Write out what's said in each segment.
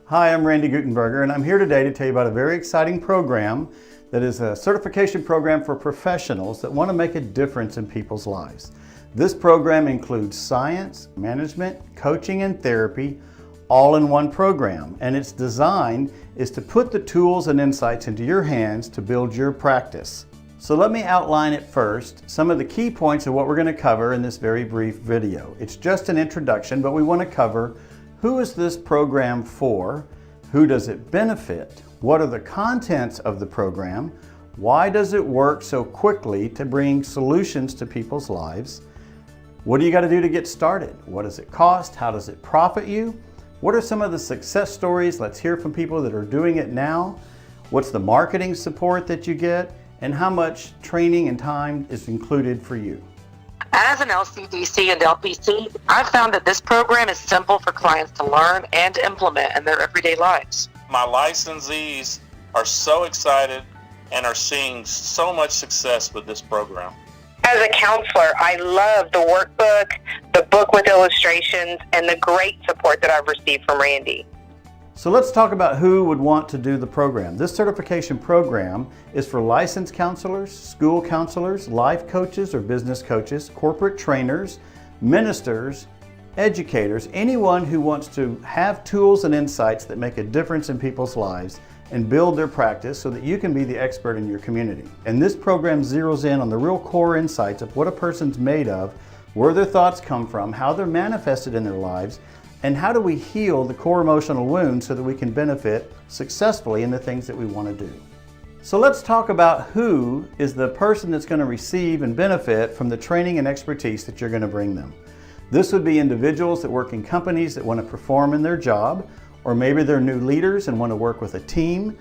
Hi, I'm Randy Guttenberger, and I'm here today to tell you about a very exciting program that is a certification program for professionals that want to make a difference in people's lives. This program includes science, management, coaching, and therapy all in one program, and its design is to put the tools and insights into your hands to build your practice. So let me outline at first some of the key points of what we're going to cover in this very brief video. It's just an introduction, but we want to cover who is this program for, who does it benefit, what are the contents of the program, why does it work so quickly to bring solutions to people's lives, what do you got to do to get started, what does it cost, how does it profit you, what are some of the success stories, let's hear from people that are doing it now, what's the marketing support that you get, and how much training and time is included for you. As an LCDC and LPC, I've found that this program is simple for clients to learn and implement in their everyday lives. My licensees are so excited and are seeing so much success with this program. As a counselor, I love the workbook, the book with illustrations, and the great support that I've received from Randy. So let's talk about who would want to do the program. This certification program is for licensed counselors, school counselors, life coaches or business coaches, corporate trainers, ministers, educators, anyone who wants to have tools and insights that make a difference in people's lives and build their practice so that you can be the expert in your community. And this program zeroes in on the real core insights of what a person's made of, where their thoughts come from, how they're manifested in their lives, and how do we heal the core emotional wounds so that we can benefit successfully in the things that we want to do. So let's talk about who is the person that's going to receive and benefit from the training and expertise that you're going to bring them. This would be individuals that work in companies that want to perform in their job, or maybe they're new leaders and want to work with a team,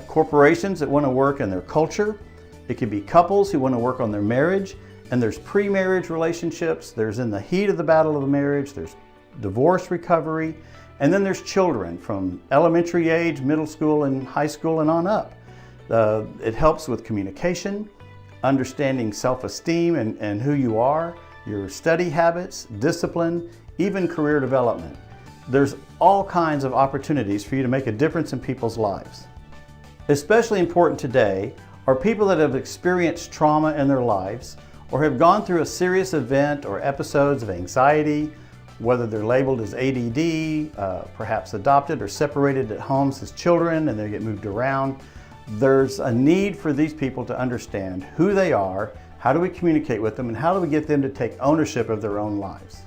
corporations that want to work in their culture. It could be couples who want to work on their marriage, and there's pre-marriage relationships, there's in the heat of the battle of a marriage, there's divorce recovery, and then there's children from elementary age, middle school, and high school and on up. It helps with communication, understanding self-esteem and who you are, your study habits, discipline, even career development. There's all kinds of opportunities for you to make a difference in people's lives. Especially important today are people that have experienced trauma in their lives or have gone through a serious event or episodes of anxiety, whether they're labeled as ADD, perhaps adopted or separated at homes as children and they get moved around. There's a need for these people to understand who they are, how do we communicate with them, and how do we get them to take ownership of their own lives.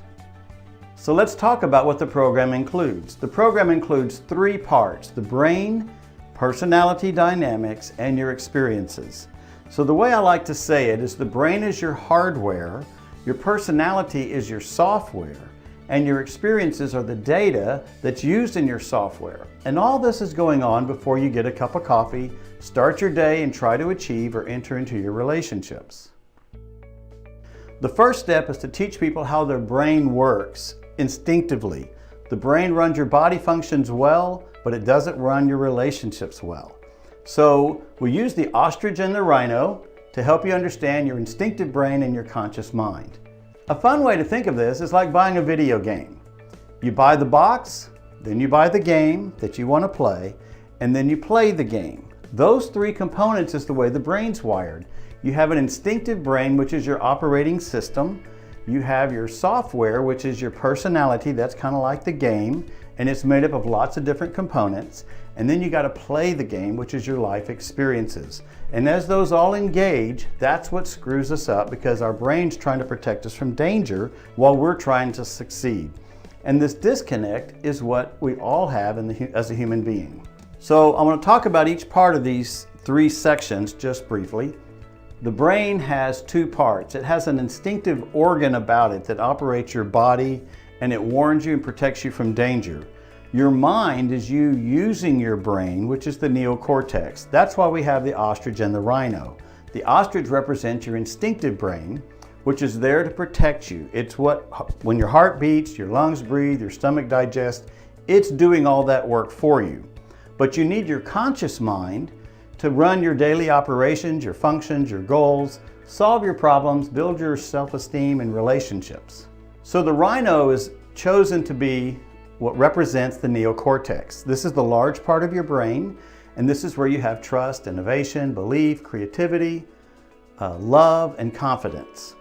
So let's talk about what the program includes. The program includes 3 parts: the brain, personality dynamics, and your experiences. So the way I like to say it is the brain is your hardware, your personality is your software, and your experiences are the data that's used in your software. And all this is going on before you get a cup of coffee, start your day, and try to achieve or enter into your relationships. The first step is to teach people how their brain works instinctively. The brain runs your body functions well, but it doesn't run your relationships well. So we use the ostrich and the rhino to help you understand your instinctive brain and your conscious mind. A fun way to think of this is like buying a video game. You buy the box, then you buy the game that you want to play, and then you play the game. Those 3 components is the way the brain's wired. You have an instinctive brain, which is your operating system. You have your software, which is your personality. That's kind of like the game, and it's made up of lots of different components. And then you got to play the game, which is your life experiences. And as those all engage, that's what screws us up, because our brain's trying to protect us from danger while we're trying to succeed. And this disconnect is what we all have as a human being. So I want to talk about each part of these 3 sections just briefly. The brain has 2 parts. It has an instinctive organ about it that operates your body, and it warns you and protects you from danger. Your mind is you using your brain, which is the neocortex. That's why we have the ostrich and the rhino. The ostrich represents your instinctive brain, which is there to protect you. It's when your heart beats, your lungs breathe, your stomach digests, it's doing all that work for you. But you need your conscious mind to run your daily operations, your functions, your goals, solve your problems, build your self-esteem and relationships. So the rhino is chosen to be what represents the neocortex. This is the large part of your brain, and this is where you have trust, innovation, belief, creativity, love, and confidence.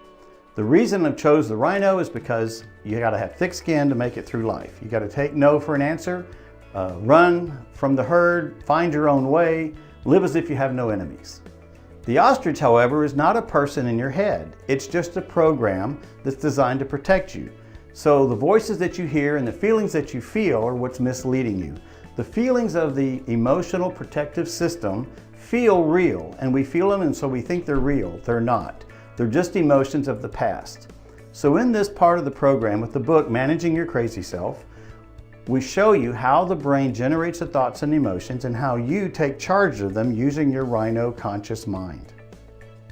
The reason I chose the rhino is because you got to have thick skin to make it through life. You got to take no for an answer, run from the herd, find your own way, live as if you have no enemies. The ostrich, however, is not a person in your head. It's just a program that's designed to protect you. So the voices that you hear and the feelings that you feel are what's misleading you. The feelings of the emotional protective system feel real, and we feel them, and so we think they're real. They're not. They're just emotions of the past. So in this part of the program with the book, Managing Your Crazy Self, we show you how the brain generates the thoughts and emotions and how you take charge of them using your rhino conscious mind.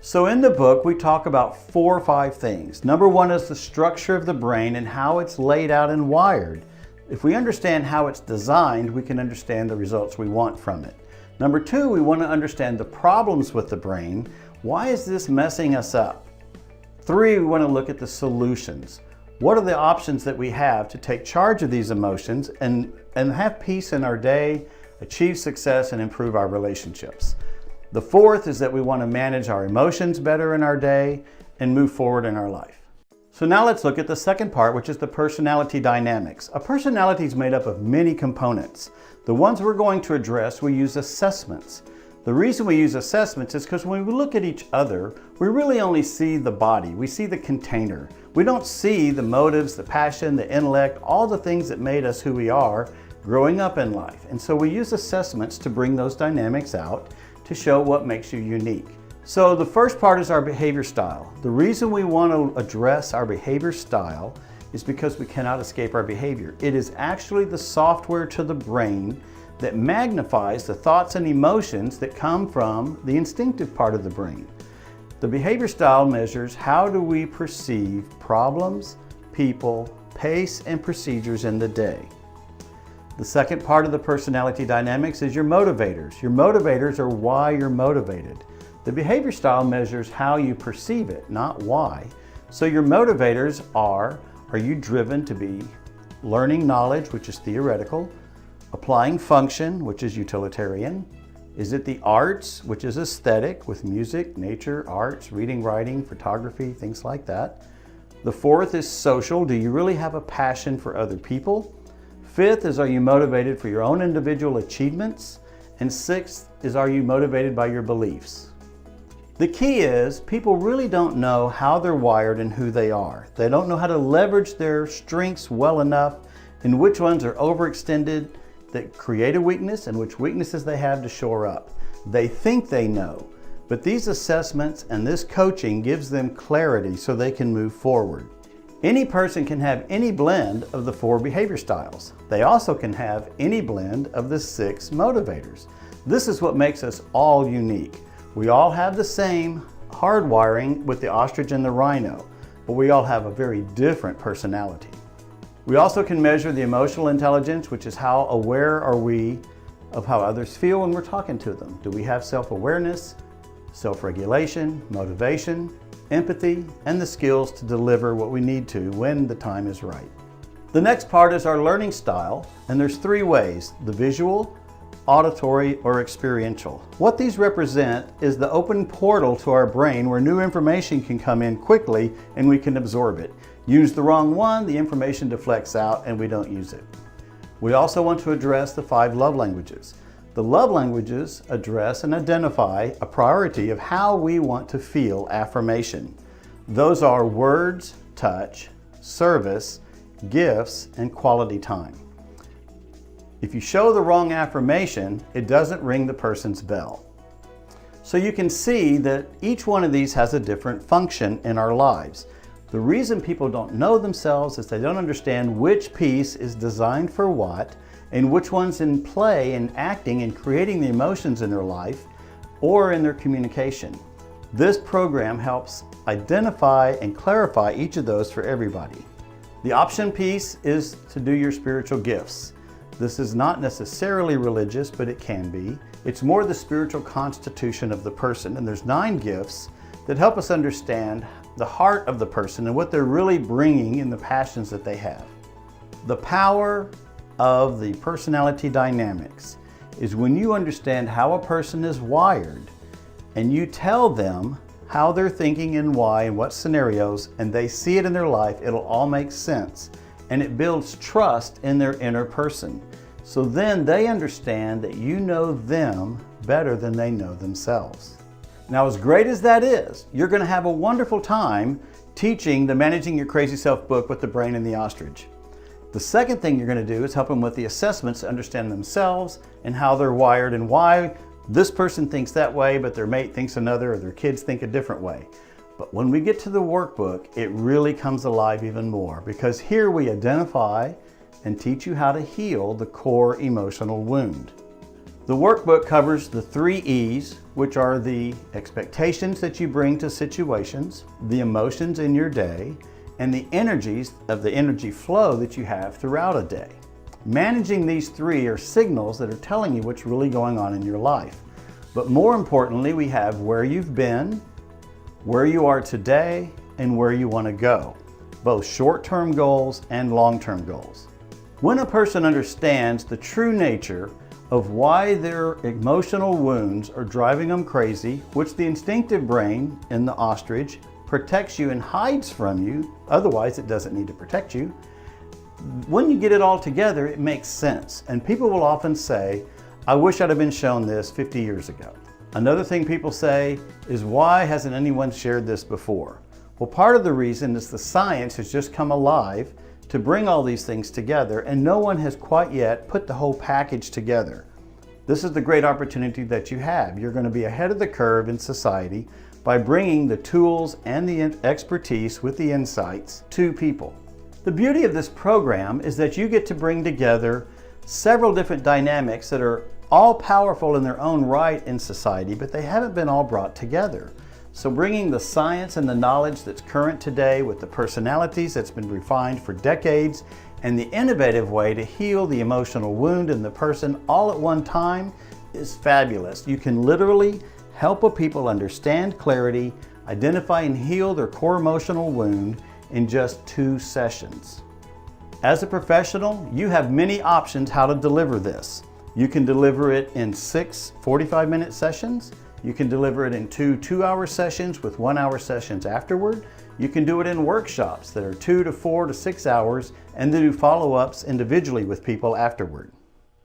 So in the book, we talk about 4 or 5 things. Number 1 is the structure of the brain and how it's laid out and wired. If we understand how it's designed, we can understand the results we want from it. Number 2, we want to understand the problems with the brain. Why is this messing us up? 3, we want to look at the solutions. What are the options that we have to take charge of these emotions and have peace in our day, achieve success, and improve our relationships? The 4th is that we want to manage our emotions better in our day and move forward in our life. So now let's look at the second part, which is the personality dynamics. A personality is made up of many components. The ones we're going to address, we use assessments. The reason we use assessments is because when we look at each other, we really only see the body. We see the container. We don't see the motives, the passion, the intellect, all the things that made us who we are growing up in life. And so we use assessments to bring those dynamics out to show what makes you unique. So the first part is our behavior style. The reason we want to address our behavior style is because we cannot escape our behavior. It is actually the software to the brain that magnifies the thoughts and emotions that come from the instinctive part of the brain. The behavior style measures how do we perceive problems, people, pace, and procedures in the day. The second part of the personality dynamics is your motivators. Your motivators are why you're motivated. The behavior style measures how you perceive it, not why. So your motivators are you driven to be learning knowledge, which is theoretical, applying function, which is utilitarian? Is it the arts, which is aesthetic, with music, nature, arts, reading, writing, photography, things like that? The 4th is social. Do you really have a passion for other people? 5th is, are you motivated for your own individual achievements? And 6th is, are you motivated by your beliefs? The key is, people really don't know how they're wired and who they are. They don't know how to leverage their strengths well enough and which ones are overextended that create a weakness and which weaknesses they have to shore up. They think they know, but these assessments and this coaching gives them clarity so they can move forward. Any person can have any blend of the 4 behavior styles. They also can have any blend of the 6 motivators. This is what makes us all unique. We all have the same hardwiring with the ostrich and the rhino, but we all have a very different personality. We also can measure the emotional intelligence, which is how aware are we of how others feel when we're talking to them. Do we have self-awareness, self-regulation, motivation, empathy, and the skills to deliver what we need to when the time is right? The next part is our learning style, and there's 3 ways: the visual, auditory, or experiential. What these represent is the open portal to our brain where new information can come in quickly and we can absorb it. Use the wrong one, the information deflects out and we don't use it. We also want to address the 5 love languages. The love languages address and identify a priority of how we want to feel affirmation. Those are words, touch, service, gifts, and quality time. If you show the wrong affirmation, it doesn't ring the person's bell. So you can see that each one of these has a different function in our lives. The reason people don't know themselves is they don't understand which piece is designed for what and which one's in play and acting and creating the emotions in their life or in their communication. This program helps identify and clarify each of those for everybody. The option piece is to do your spiritual gifts. This is not necessarily religious, but it can be. It's more the spiritual constitution of the person, and there's 9 gifts that help us understand the heart of the person and what they're really bringing in the passions that they have. The power of the personality dynamics is when you understand how a person is wired and you tell them how they're thinking and why and what scenarios, and they see it in their life, it'll all make sense. And it builds trust in their inner person. So then they understand that you know them better than they know themselves. Now, as great as that is, you're going to have a wonderful time teaching the Managing Your Crazy Self book with the brain and the ostrich. The second thing you're going to do is help them with the assessments to understand themselves and how they're wired and why this person thinks that way, but their mate thinks another, or their kids think a different way. But when we get to the workbook, it really comes alive even more, because here we identify and teach you how to heal the core emotional wound. The workbook covers the 3 E's, which are the expectations that you bring to situations, the emotions in your day, and the energies of the energy flow that you have throughout a day. Managing these 3 are signals that are telling you what's really going on in your life. But more importantly, we have where you've been, where you are today, and where you want to go, both short-term goals and long-term goals. When a person understands the true nature of why their emotional wounds are driving them crazy, which the instinctive brain in the ostrich protects you and hides from you, otherwise it doesn't need to protect you. When you get it all together, it makes sense. And people will often say, I wish I'd have been shown this 50 years ago. Another thing people say is, why hasn't anyone shared this before? Well, part of the reason is the science has just come alive to bring all these things together, and no one has quite yet put the whole package together. This is the great opportunity that you have. You're going to be ahead of the curve in society by bringing the tools and the expertise with the insights to people. The beauty of this program is that you get to bring together several different dynamics that are all powerful in their own right in society, but they haven't been all brought together. So bringing the science and the knowledge that's current today with the personalities that's been refined for decades and the innovative way to heal the emotional wound in the person all at one time is fabulous. You can literally help a people understand clarity, identify and heal their core emotional wound in just 2 sessions. As a professional, you have many options how to deliver this. You can deliver it in 6 45-minute sessions. You can deliver it in 2 2-hour sessions with 1-hour sessions afterward. You can do it in workshops that are 2 to 4 to 6 hours and then do follow-ups individually with people afterward.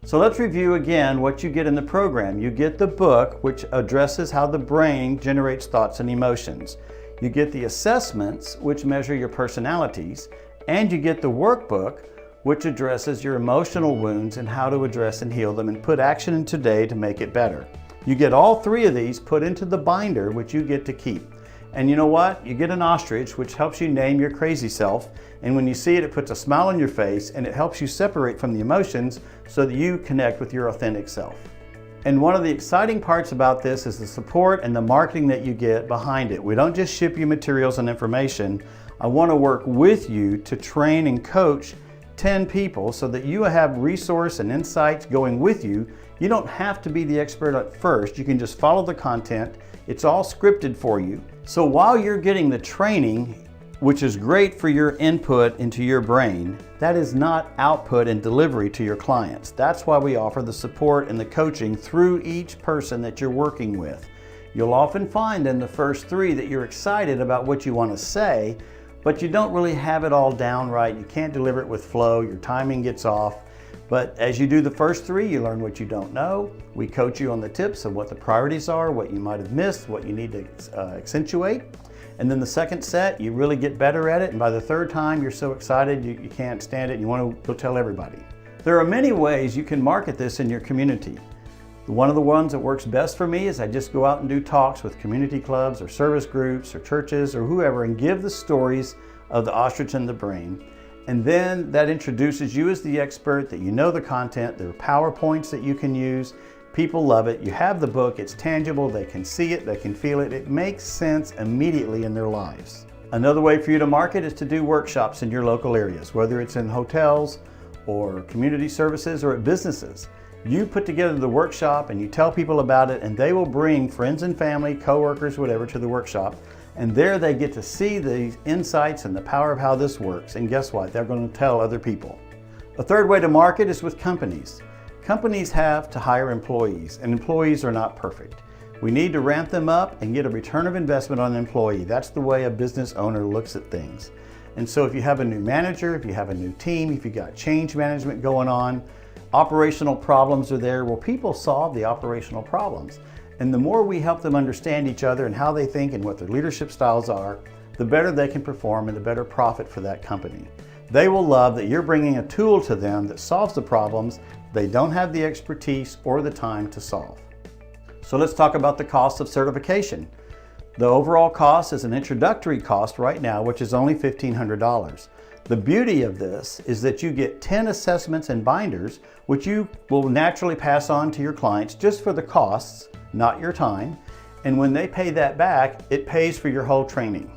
So let's review again what you get in the program. You get the book, which addresses how the brain generates thoughts and emotions. You get the assessments, which measure your personalities, and you get the workbook, which addresses your emotional wounds and how to address and heal them and put action in today to make it better. You get all 3 of these put into the binder, which you get to keep. And you know what? You get an ostrich, which helps you name your crazy self. And when you see it, it puts a smile on your face and it helps you separate from the emotions so that you connect with your authentic self. And one of the exciting parts about this is the support and the marketing that you get behind it. We don't just ship you materials and information. I want to work with you to train and coach 10 people so that you have resource and insights going with you. You don't have to be the expert at first. You can just follow the content. It's all scripted for you. So while you're getting the training, which is great for your input into your brain, that is not output and delivery to your clients. That's why we offer the support and the coaching through each person that you're working with. You'll often find in the first 3 that you're excited about what you want to say, but you don't really have it all down right. You can't deliver it with flow. Your timing gets off. But as you do the first 3, you learn what you don't know. We coach you on the tips of what the priorities are, what you might have missed, what you need to accentuate. And then the second set, you really get better at it. And by the 3rd time, you're so excited, you can't stand it. And you want to go tell everybody. There are many ways you can market this in your community. One of the ones that works best for me is I just go out and do talks with community clubs or service groups or churches or whoever and give the stories of the ostrich and the brain. And then that introduces you as the expert, that you know the content. There are PowerPoints that you can use. People love it. You have the book. It's tangible. They can see it. They can feel it. It makes sense immediately in their lives. Another way for you to market is to do workshops in your local areas, whether it's in hotels or community services or at businesses. You put together the workshop and you tell people about it, and they will bring friends and family, coworkers, whatever, to the workshop. And there they get to see the insights and the power of how this works. And guess what? They're going to tell other people. A third way to market is with companies. Companies have to hire employees, and employees are not perfect. We need to ramp them up and get a return of investment on an employee. That's the way a business owner looks at things. And so if you have a new manager, if you have a new team, if you got change management going on, operational problems are there, well, people solve the operational problems. And the more we help them understand each other and how they think and what their leadership styles are, the better they can perform and the better profit for that company. They will love that you're bringing a tool to them that solves the problems they don't have the expertise or the time to solve. So let's talk about the cost of certification. The overall cost is an introductory cost right now, which is only $1,500. The beauty of this is that you get 10 assessments and binders, which you will naturally pass on to your clients just for the costs, not your time. And when they pay that back, it pays for your whole training.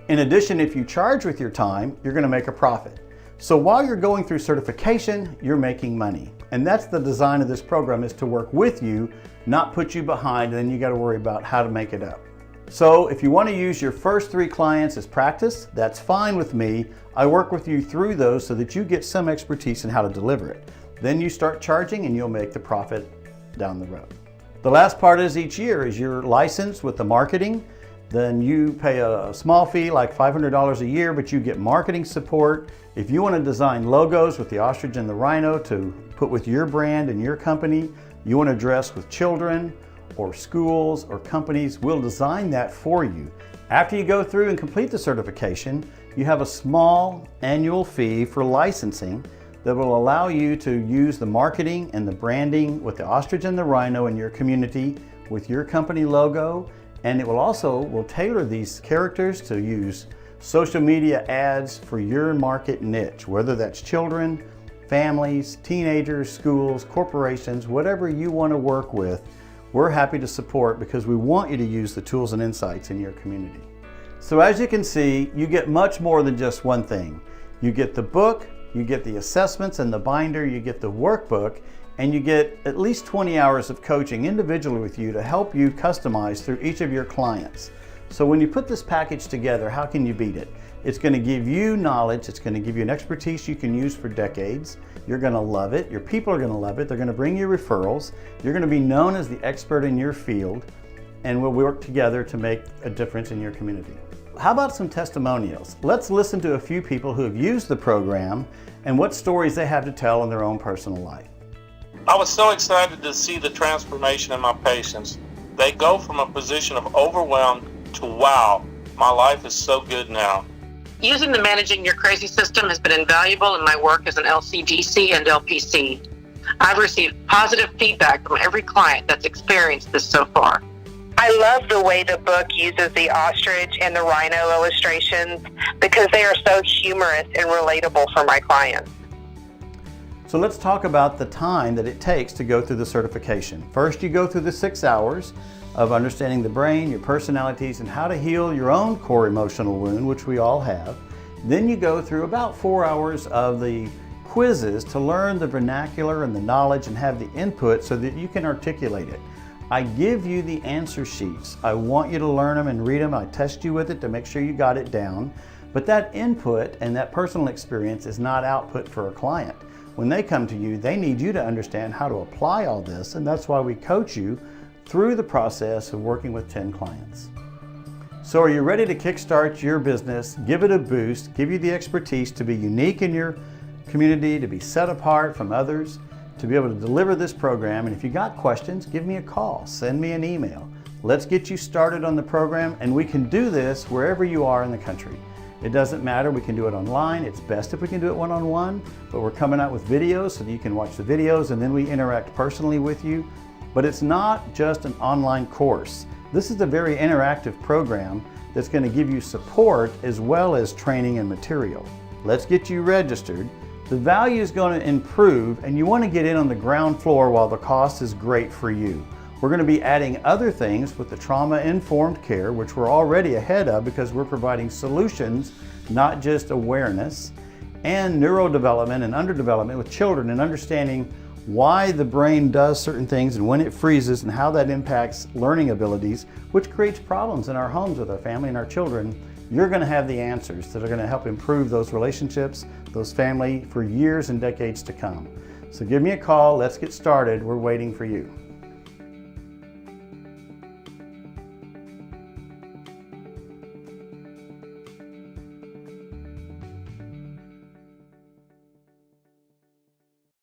In addition, if you charge with your time, you're going to make a profit. So while you're going through certification, you're making money. And that's the design of this program, is to work with you, not put you behind, and then you got to worry about how to make it up. So if you want to use your first 3 clients as practice, that's fine with me. I work with you through those so that you get some expertise in how to deliver it. Then you start charging and you'll make the profit down the road. The last part is each year is your license with the marketing. Then you pay a small fee, like $500 a year, but you get marketing support. If you want to design logos with the ostrich and the rhino to put with your brand and your company, you want to dress with children or schools or companies, we'll design that for you. After you go through and complete the certification, you have a small annual fee for licensing that will allow you to use the marketing and the branding with the ostrich and the rhino in your community with your company logo. And it will also tailor these characters to use social media ads for your market niche, whether that's children, families, teenagers, schools, corporations, whatever you want to work with, we're happy to support because we want you to use the tools and insights in your community. So as you can see, you get much more than just one thing. You get the book, you get the assessments and the binder, you get the workbook, and you get at least 20 hours of coaching individually with you to help you customize through each of your clients. So when you put this package together, how can you beat it? It's going to give you knowledge, it's going to give you an expertise you can use for decades. You're going to love it, your people are going to love it, they're going to bring you referrals, you're going to be known as the expert in your field, and we'll work together to make a difference in your community. How about some testimonials? Let's listen to a few people who have used the program and what stories they have to tell in their own personal life. I was so excited to see the transformation in my patients. They go from a position of overwhelm to, wow, my life is so good now. Using the Managing Your Crazy system has been invaluable in my work as an LCDC and LPC. I've received positive feedback from every client that's experienced this so far. I love the way the book uses the ostrich and the rhino illustrations because they are so humorous and relatable for my clients. So let's talk about the time that it takes to go through the certification. First, you go through the 6 hours of understanding the brain, your personalities, and how to heal your own core emotional wound, which we all have. Then you go through about 4 hours of the quizzes to learn the vernacular and the knowledge and have the input so that you can articulate it. I give you the answer sheets. I want you to learn them and read them. I test you with it to make sure you got it down. But that input and that personal experience is not output for a client. When they come to you, they need you to understand how to apply all this, and that's why we coach you through the process of working with 10 clients. So are you ready to kickstart your business, give it a boost, give you the expertise to be unique in your community, to be set apart from others, to be able to deliver this program? And if you got questions, give me a call, send me an email. Let's get you started on the program, and we can do this wherever you are in the country. It doesn't matter, we can do it online. It's best if we can do it one-on-one, but we're coming out with videos so that you can watch the videos and then we interact personally with you. But it's not just an online course. This is a very interactive program that's going to give you support as well as training and material. Let's get you registered. The value is going to improve, and you want to get in on the ground floor while the cost is great for you. We're going to be adding other things with the trauma-informed care, which we're already ahead of because we're providing solutions, not just awareness, and neurodevelopment and underdevelopment with children and understanding why the brain does certain things and when it freezes and how that impacts learning abilities, which creates problems in our homes with our family and our children. You're going to have the answers that are going to help improve those relationships, those family for years and decades to come. So give me a call. Let's get started. We're waiting for you.